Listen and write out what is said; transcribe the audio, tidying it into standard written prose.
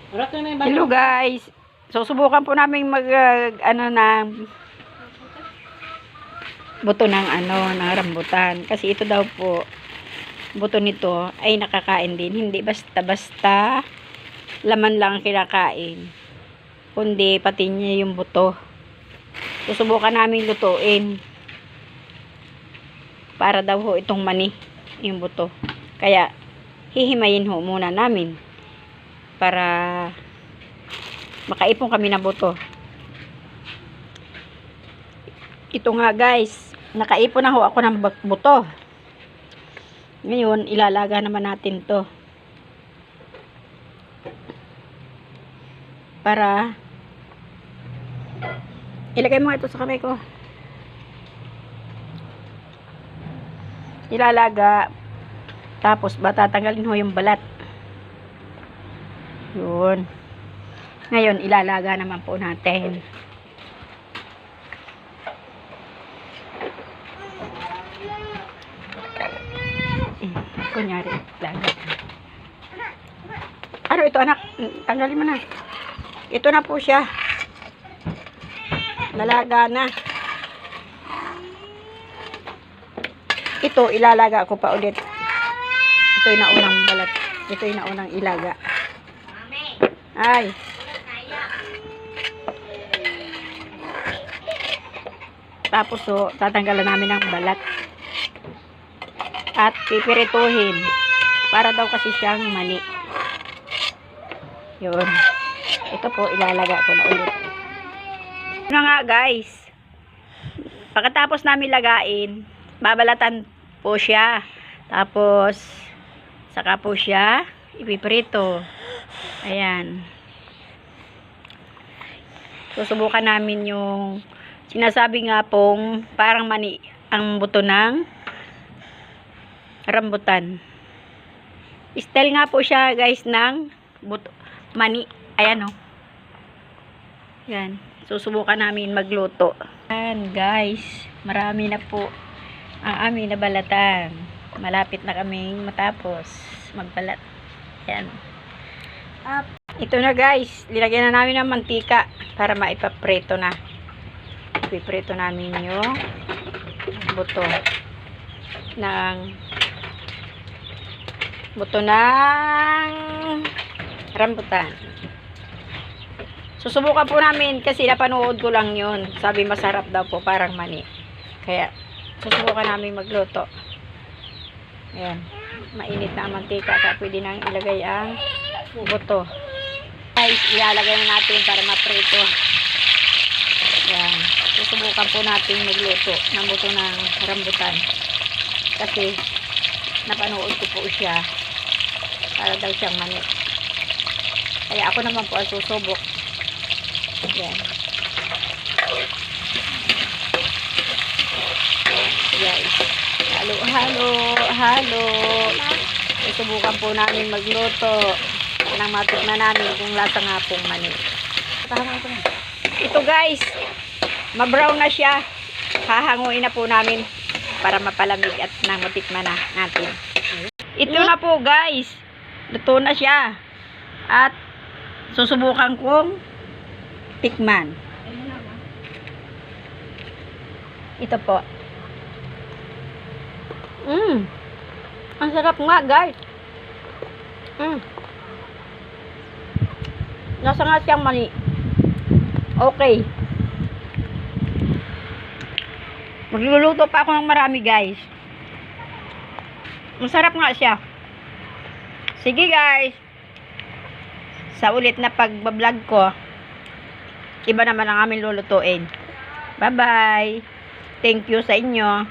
Hello guys. So subukan po namin mag buto ng ng rambutan kasi ito daw po buto nito ay nakakain din, hindi basta-basta laman lang ang kinakain, kundi pati niya yung buto. Susubukan namin lutuin para daw ho itong mani yung buto, kaya hihimayin ho muna namin para makaipon kami ng buto. Ito nga guys, nakaipon na ho ako ng buto. Ngayon ilalaga naman natin to para ilagay mo ito sa kamay ko. Ilalaga, tapos tatanggalin ho yung balat. Yun. Ngayon ilalaga naman po natin. Kunyari laga. Ano ito anak? Tanggalin mo na. Ito na po siya. Nalaga na. Ito ilalaga ko pa ulit. Ito yung naunang balat. Ito yung naunang ilaga. Ay. Tapos tatanggalan namin ng balat. At pipirituhin. Para daw kasi siyang mani. Yun. Ito po ilalaga ko na ulit. Ano nga guys. Pagkatapos namin lagain, babalatan po siya. Tapos saka po siya ipiprito. Ayan. Susubukan namin yung sinasabi nga pong parang mani ang buto ng rambutan. Style nga po siya guys ng buto, mani. Ayan o. Yan. Susubukan namin magluto. Ayan guys. Marami na po ang aming nabalatan. Malapit na kaming matapos magbalat. Ayan. Ito na guys. Lilagyan na namin ng mantika para maipaprito na. Ipiprito namin yung buto ng rambutan. Susubukan po namin kasi napanood ko lang yun. Sabi masarap daw po, parang mani. Kaya susubukan namin magluto. Ayan. Mainit na ang mantika. Kaya pwede nang ilagay ang buto. Guys, ilalagay na natin para maprito. Ayan. Susubukan po natin magluto ng buto ng rambutan. Kasi napanood ko po siya. Para daw siyang mani. Kaya ako naman po ang susubok. Ayan. Guys. Halo. Susubukan po namin magluto. Nang matikman namin kung lasa nga pong mani. Ito guys. Ma-brown na siya. Hahanguin na po namin para mapalamig at nang matikman na natin. Ito na po guys. Luto na siya. At susubukan kong tikman. Ito po. Ang sarap nga guys. Nasa nga siyang mani. Okay. Magluluto pa ako ng marami guys. Masarap nga siya. Sige guys. Sa ulit na pagbablog ko, iba naman ang aming lulutuin. Bye bye. Thank you sa inyo.